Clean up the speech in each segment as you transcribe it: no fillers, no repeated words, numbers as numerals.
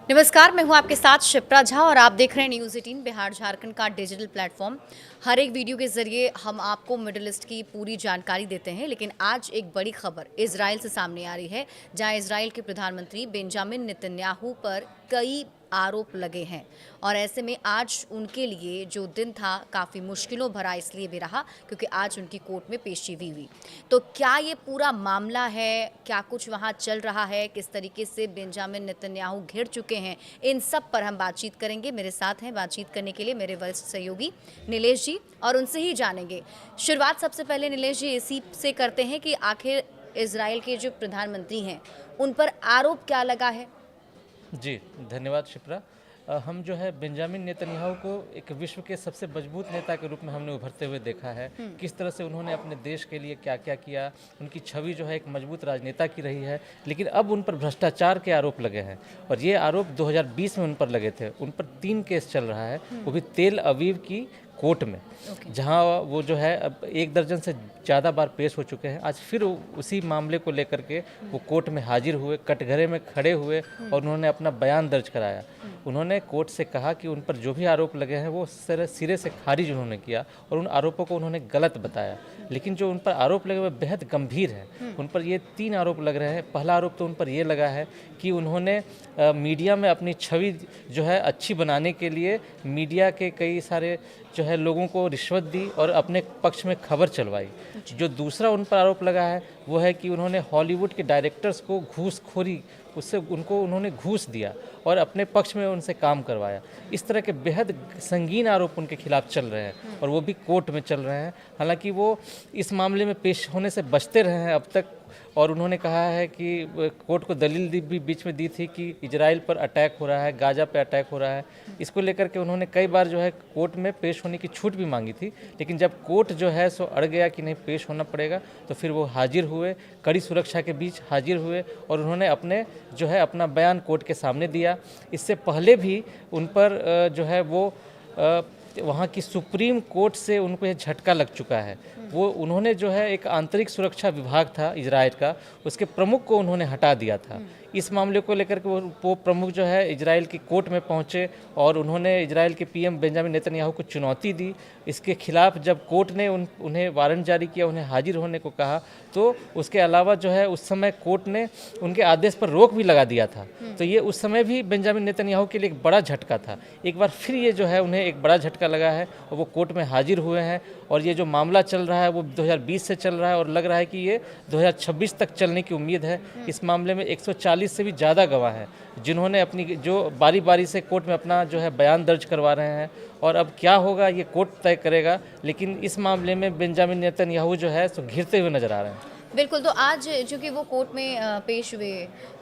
नमस्कार, मैं हूं आपके साथ शिप्रा झा और आप देख रहे हैं न्यूज़ 18 बिहार झारखंड का डिजिटल प्लेटफॉर्म। हर एक वीडियो के जरिए हम आपको मिडिल ईस्ट की पूरी जानकारी देते हैं, लेकिन आज एक बड़ी खबर इजराइल से सामने आ रही है, जहां इजराइल के प्रधानमंत्री बेंजामिन नेतन्याहू पर कई आरोप लगे हैं। और ऐसे में आज उनके लिए जो दिन था काफ़ी मुश्किलों भरा इसलिए भी रहा क्योंकि आज उनकी कोर्ट में पेशी हुई। तो क्या ये पूरा मामला है, क्या कुछ वहाँ चल रहा है, किस तरीके से बेंजामिन नेतन्याहू घिर चुके हैं, इन सब पर हम बातचीत करेंगे। मेरे साथ हैं बातचीत करने के लिए मेरे वरिष्ठ सहयोगी नीलेश जी, और उनसे ही जानेंगे। शुरुआत सबसे पहले नीलेश जी इसी से करते हैं कि आखिर इजराइल के जो प्रधानमंत्री हैं उन पर आरोप क्या लगा है। जी, धन्यवाद शिप्रा। हम जो है बेंजामिन नेतन्याहू को एक विश्व के सबसे मजबूत नेता के रूप में हमने उभरते हुए देखा है। किस तरह से उन्होंने अपने देश के लिए क्या क्या किया, उनकी छवि जो है एक मजबूत राजनेता की रही है। लेकिन अब उन पर भ्रष्टाचार के आरोप लगे हैं और ये आरोप 2020 में उन पर लगे थे। उन पर 3 केस चल रहा है, वो भी तेल अवीव की कोर्ट में, जहां वो जो है अब 1 दर्जन से ज़्यादा बार पेश हो चुके हैं। आज फिर उसी मामले को लेकर के वो कोर्ट में हाजिर हुए, कटघरे में खड़े हुए और उन्होंने अपना बयान दर्ज कराया। उन्होंने कोर्ट से कहा कि उन पर जो भी आरोप लगे हैं वो सिरे से खारिज उन्होंने किया और उन आरोपों को उन्होंने गलत बताया। लेकिन जो उन पर आरोप लगे हुए बेहद गंभीर हैं। उन पर ये 3 आरोप लग रहे हैं। पहला आरोप तो उन पर ये लगा है कि उन्होंने मीडिया में अपनी छवि जो है अच्छी बनाने के लिए मीडिया के कई सारे जो है लोगों को रिश्वत दी और अपने पक्ष में खबर चलवाई। जो दूसरा उन पर आरोप लगा है वो है कि उन्होंने हॉलीवुड के डायरेक्टर्स को घूसखोरी, उससे उन्होंने घूस दिया और अपने पक्ष में उनसे काम करवाया। इस तरह के बेहद संगीन आरोप उनके खिलाफ चल रहे हैं और वो भी कोर्ट में चल रहे हैं। हालांकि वो इस मामले में पेश होने से बचते रहे हैं अब तक, और उन्होंने कहा है कि कोर्ट को दलील भी बीच में दी थी कि इजराइल पर अटैक हो रहा है, गाजा पे अटैक हो रहा है। इसको लेकर के उन्होंने कई बार जो है कोर्ट में पेश होने की छूट भी मांगी थी। लेकिन जब कोर्ट जो है सो अड़ गया कि नहीं पेश होना पड़ेगा, तो फिर वो हाजिर हुए, कड़ी सुरक्षा के बीच हाजिर हुए और उन्होंने अपने जो है अपना बयान कोर्ट के सामने दिया। इससे पहले भी उन पर जो है वो वहाँ की सुप्रीम कोर्ट से उनको ये झटका लग चुका है। वो उन्होंने जो है एक आंतरिक सुरक्षा विभाग था इजराइल का, उसके प्रमुख को उन्होंने हटा दिया था। इस मामले को लेकर के वो प्रमुख जो है इजराइल की कोर्ट में पहुंचे और उन्होंने इजराइल के पीएम बेंजामिन नेतन्याहू को चुनौती दी। इसके खिलाफ जब कोर्ट ने उन्हें वारंट जारी किया, उन्हें हाजिर होने को कहा, तो उसके अलावा जो है उस समय कोर्ट ने उनके आदेश पर रोक भी लगा दिया था। तो ये उस समय भी बेंजामिन नेतन्याहू के लिए एक बड़ा झटका था। एक बार फिर ये जो है उन्हें एक बड़ा झटका लगा है और वो कोर्ट में हाजिर हुए हैं। और ये जो मामला चल रहा है वो 2020 से चल रहा है और लग रहा है कि ये 2026 तक चलने की उम्मीद है। इस मामले में 140 से भी ज़्यादा गवाह हैं जिन्होंने अपनी जो बारी बारी से कोर्ट में अपना जो है बयान दर्ज करवा रहे हैं। और अब क्या होगा ये कोर्ट तय करेगा, लेकिन इस मामले में बेंजामिन नेतन्याहू जो है सो घिरते हुए नजर आ रहे हैं। बिल्कुल, तो आज चूँकि वो कोर्ट में पेश हुए,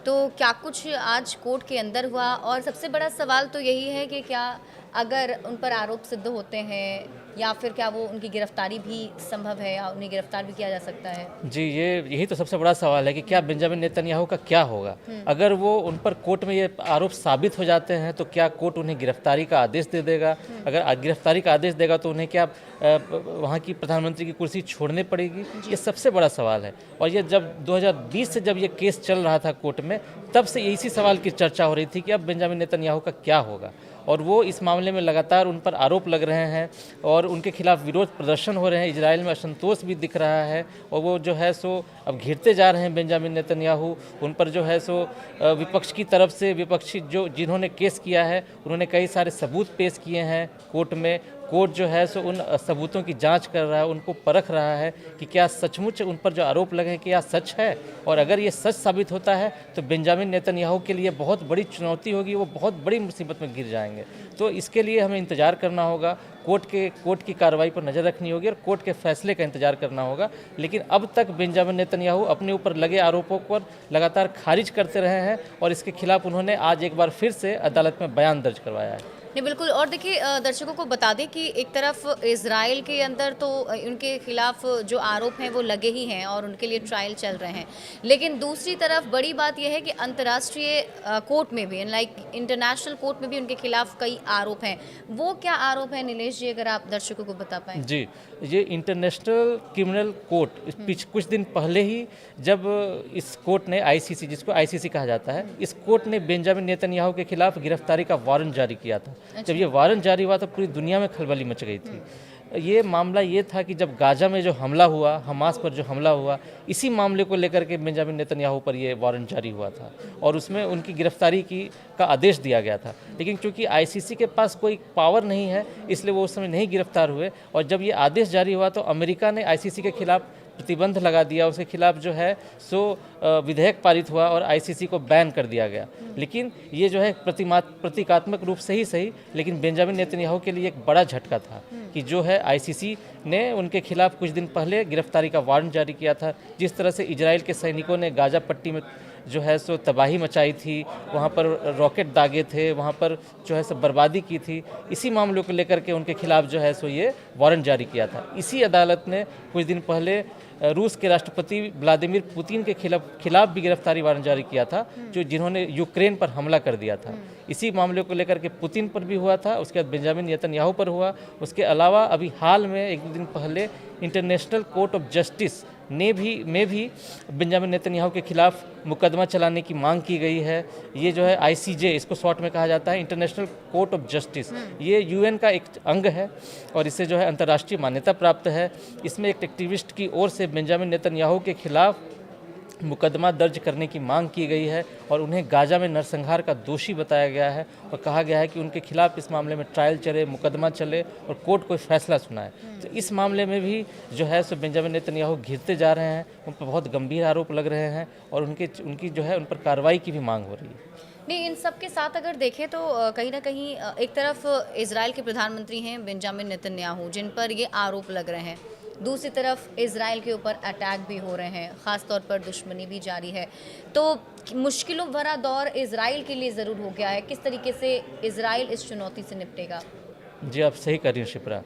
तो क्या कुछ आज कोर्ट के अंदर हुआ? और सबसे बड़ा सवाल तो यही है कि क्या अगर उन पर आरोप सिद्ध होते हैं या फिर क्या वो उनकी गिरफ्तारी भी संभव है या उन्हें गिरफ्तार भी किया जा सकता है? जी, यही तो सबसे बड़ा सवाल है कि क्या बेंजामिन नेतन्याहू का क्या होगा। अगर वो उन पर कोर्ट में ये आरोप साबित हो जाते हैं तो क्या कोर्ट उन्हें गिरफ्तारी का आदेश दे देगा? अगर गिरफ्तारी का आदेश देगा तो उन्हें क्या वहाँ की प्रधानमंत्री की कुर्सी छोड़नी पड़ेगी? ये सबसे बड़ा सवाल है। और ये जब 2020 से जब ये केस चल रहा था कोर्ट में, तब से इसी सवाल की चर्चा हो रही थी कि अब बेंजामिन नेतन्याहू का क्या होगा। और वो इस मामले में लगातार उन पर आरोप लग रहे हैं और उनके खिलाफ विरोध प्रदर्शन हो रहे हैं। इजराइल में असंतोष भी दिख रहा है और वो जो है सो अब घिरते जा रहे हैं बेंजामिन नेतन्याहू। उन पर जो है सो विपक्ष की तरफ से विपक्षी जिन्होंने केस किया है उन्होंने कई सारे सबूत पेश किए हैं कोर्ट में। कोर्ट जो है सो उन सबूतों की जांच कर रहा है, उनको परख रहा है कि क्या सचमुच उन पर जो आरोप लगे हैं क्या सच है। और अगर ये सच साबित होता है तो बेंजामिन नेतन्याहू के लिए बहुत बड़ी चुनौती होगी, वो बहुत बड़ी मुसीबत में गिर जाएंगे। तो इसके लिए हमें इंतज़ार करना होगा, कोर्ट की कार्रवाई पर नज़र रखनी होगी और कोर्ट के फैसले का इंतजार करना होगा। लेकिन अब तक बेंजामिन नेतन्याहू अपने ऊपर लगे आरोपों पर लगातार खारिज करते रहे हैं और इसके खिलाफ उन्होंने आज एक बार फिर से अदालत में बयान दर्ज करवाया है। नहीं बिल्कुल। और देखिए दर्शकों को बता दें कि एक तरफ इज़राइल के अंदर तो उनके खिलाफ जो आरोप हैं वो लगे ही हैं और उनके लिए ट्रायल चल रहे हैं, लेकिन दूसरी तरफ बड़ी बात यह है कि अंतर्राष्ट्रीय कोर्ट में भी, लाइक इंटरनेशनल कोर्ट में भी उनके खिलाफ कई आरोप हैं। वो क्या आरोप हैं नीलेश जी, अगर आप दर्शकों को बता पाएँ? जी, ये इंटरनेशनल क्रिमिनल कोर्ट कुछ दिन पहले ही जब इस कोर्ट ने आईसीसी, जिसको आईसीसी कहा जाता है, इस कोर्ट ने बेंजामिन नेतन्याहू के खिलाफ गिरफ्तारी का वारंट जारी किया था। जब ये वारंट जारी हुआ तो पूरी दुनिया में खलबली मच गई थी। ये मामला ये था कि जब गाजा में जो हमला हुआ, हमास पर जो हमला हुआ, इसी मामले को लेकर के बेंजामिन नेतन्याहू पर ये वारंट जारी हुआ था और उसमें उनकी गिरफ्तारी का आदेश दिया गया था। लेकिन चूंकि आईसीसी के पास कोई पावर नहीं है, इसलिए वो उस समय नहीं गिरफ्तार हुए। और जब ये आदेश जारी हुआ तो अमेरिका ने आईसीसी के खिलाफ प्रतिबंध लगा दिया, उसके खिलाफ जो है सो विधेयक पारित हुआ और आईसीसी को बैन कर दिया गया। लेकिन ये जो है प्रतीकात्मक रूप से ही सही, लेकिन बेंजामिन नेतन्याहू के लिए एक बड़ा झटका था कि जो है आईसीसी ने उनके खिलाफ कुछ दिन पहले गिरफ्तारी का वारंट जारी किया था। जिस तरह से इजराइल के सैनिकों ने गाजा पट्टी में जो है सो तबाही मचाई थी, वहाँ पर रॉकेट दागे थे, वहाँ पर जो है सो बर्बादी की थी, इसी मामलों को लेकर के उनके खिलाफ जो है सो ये वारंट जारी किया था। इसी अदालत ने कुछ दिन पहले रूस के राष्ट्रपति व्लादिमीर पुतिन के खिलाफ भी गिरफ्तारी वारंट जारी किया था, जिन्होंने यूक्रेन पर हमला कर दिया था। इसी मामले को लेकर के पुतिन पर भी हुआ था, उसके बाद बेंजामिन नेतन्याहू पर हुआ। उसके अलावा अभी हाल में एक दो दिन पहले इंटरनेशनल कोर्ट ऑफ जस्टिस में भी बेंजामिन नेतन्याहू के खिलाफ मुकदमा चलाने की मांग की गई है। ये जो है आईसीजे, इसको शॉर्ट में कहा जाता है, इंटरनेशनल कोर्ट ऑफ जस्टिस, ये यूएन का एक अंग है और इससे जो है अंतर्राष्ट्रीय मान्यता प्राप्त है। इसमें एक एक्टिविस्ट की ओर से बेंजामिन नेतन्याहू के खिलाफ मुकदमा दर्ज करने की मांग की गई है और उन्हें गाजा में नरसंहार का दोषी बताया गया है और कहा गया है कि उनके खिलाफ इस मामले में ट्रायल चले, मुकदमा चले और कोर्ट कोई फैसला सुनाए। तो इस मामले में भी जो है सो बेंजामिन नेतन्याहू घिरते जा रहे हैं, उन पर बहुत गंभीर आरोप लग रहे हैं और उनकी जो है उन पर कार्रवाई की भी मांग हो रही है। नहीं, इन सब के साथ अगर देखें तो कहीं ना कहीं एक तरफ इजराइल के प्रधानमंत्री हैं बेंजामिन नेतन्याहू, जिन पर ये आरोप लग रहे हैं, दूसरी तरफ इजराइल के ऊपर अटैक भी हो रहे हैं, ख़ास तौर पर दुश्मनी भी जारी है। तो मुश्किलों भरा दौर इजराइल के लिए ज़रूर हो गया है। किस तरीके से इजराइल इस चुनौती से निपटेगा? जी, आप सही कह रही हैं शिप्रा।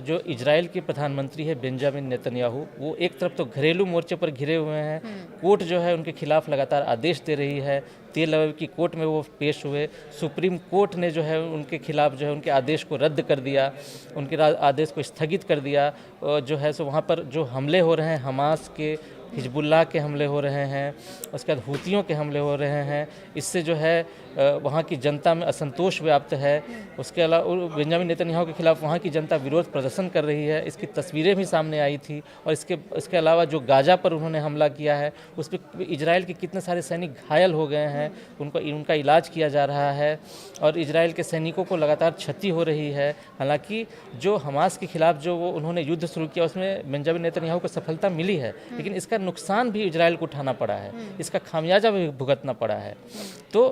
जो इजराइल के प्रधानमंत्री है बेंजामिन नेतन्याहू, वो एक तरफ तो घरेलू मोर्चे पर घिरे हुए हैं, कोर्ट जो है उनके खिलाफ लगातार आदेश दे रही है। तेल अवीव की कोर्ट में वो पेश हुए, सुप्रीम कोर्ट ने जो है उनके खिलाफ जो है उनके आदेश को रद्द कर दिया, उनके आदेश को स्थगित कर दिया। जो है सो वहाँ पर जो हमले हो रहे हैं, हमास के, हिजबुल्लाह के हमले हो रहे हैं, उसके बाद हूतियों के हमले हो रहे हैं, इससे जो है वहाँ की जनता में असंतोष व्याप्त है। उसके अलावा बेंजामिन नेतन्याहू के खिलाफ वहाँ की जनता विरोध प्रदर्शन कर रही है, इसकी तस्वीरें भी सामने आई थी। और इसके अलावा जो गाजा पर उन्होंने हमला किया है, उस पर इजराइल के कितने सारे सैनिक घायल हो गए हैं, उनका इलाज किया जा रहा है और इजराइल के सैनिकों को लगातार क्षति हो रही है। हालांकि जो हमास के खिलाफ जो वो उन्होंने युद्ध शुरू किया, उसमें बेंजामिन नेतन्याहू को सफलता मिली है, लेकिन इसका नुकसान भी इजराइल को उठाना पड़ा है, इसका खामियाजा भी भुगतना पड़ा है। तो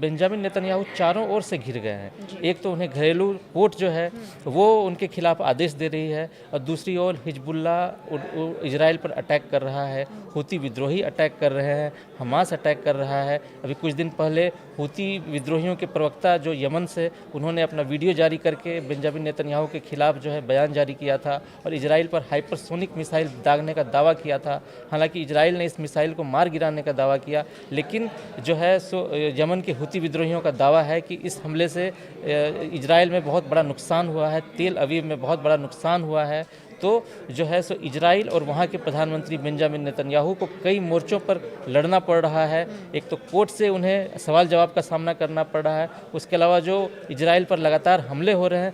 बेंजामिन नेतन्याहू चारों ओर से घिर गए हैं। एक तो उन्हें घरेलू कोर्ट जो है वो उनके खिलाफ आदेश दे रही है और दूसरी ओर हिजबुल्लाह इजराइल पर अटैक कर रहा है, हूती विद्रोही अटैक कर रहे हैं, हमास अटैक कर रहा है। अभी कुछ दिन पहले हूती विद्रोहियों के प्रवक्ता जो यमन से, उन्होंने अपना वीडियो जारी करके बेंजामिन नेतन्याहू के खिलाफ जो है बयान जारी किया था और इजराइल पर हाइपरसोनिक मिसाइल दागने का दावा किया था। हालांकि इजराइल ने इस मिसाइल को मार गिराने का दावा किया, लेकिन जो है सो यमन के हूती विद्रोहियों का दावा है कि इस हमले से इजराइल में बहुत बड़ा नुकसान हुआ है, तेल अवीव में बहुत बड़ा नुकसान हुआ है। तो जो है सो इजराइल और वहाँ के प्रधानमंत्री बेंजामिन नेतन्याहू को कई मोर्चों पर लड़ना पड़ रहा है। एक तो कोर्ट से उन्हें सवाल जवाब का सामना करना पड़ रहा है, उसके अलावा जो इजराइल पर लगातार हमले हो रहे हैं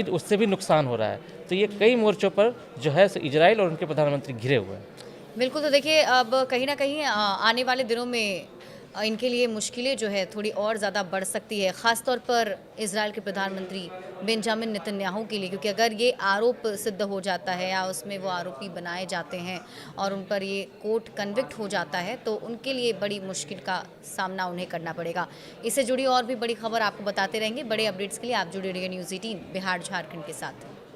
उससे भी नुकसान हो रहा है। तो ये कई मोर्चों पर जो है सो इजराइल और उनके प्रधानमंत्री घिरे हुए हैं। बिल्कुल। तो देखिए अब कहीं ना कहीं आने वाले दिनों में इनके लिए मुश्किलें जो है थोड़ी और ज़्यादा बढ़ सकती है, ख़ास तौर पर इजराइल के प्रधानमंत्री बेंजामिन नेतन्याहू के लिए, क्योंकि अगर ये आरोप सिद्ध हो जाता है या उसमें वो आरोपी बनाए जाते हैं और उन पर ये कोर्ट कन्विक्ट हो जाता है तो उनके लिए बड़ी मुश्किल का सामना उन्हें करना पड़ेगा। इससे जुड़ी और भी बड़ी खबर आपको बताते रहेंगे। बड़े अपडेट्स के लिए आप जुड़े रहिए न्यूज़ 18 बिहार झारखंड के साथ।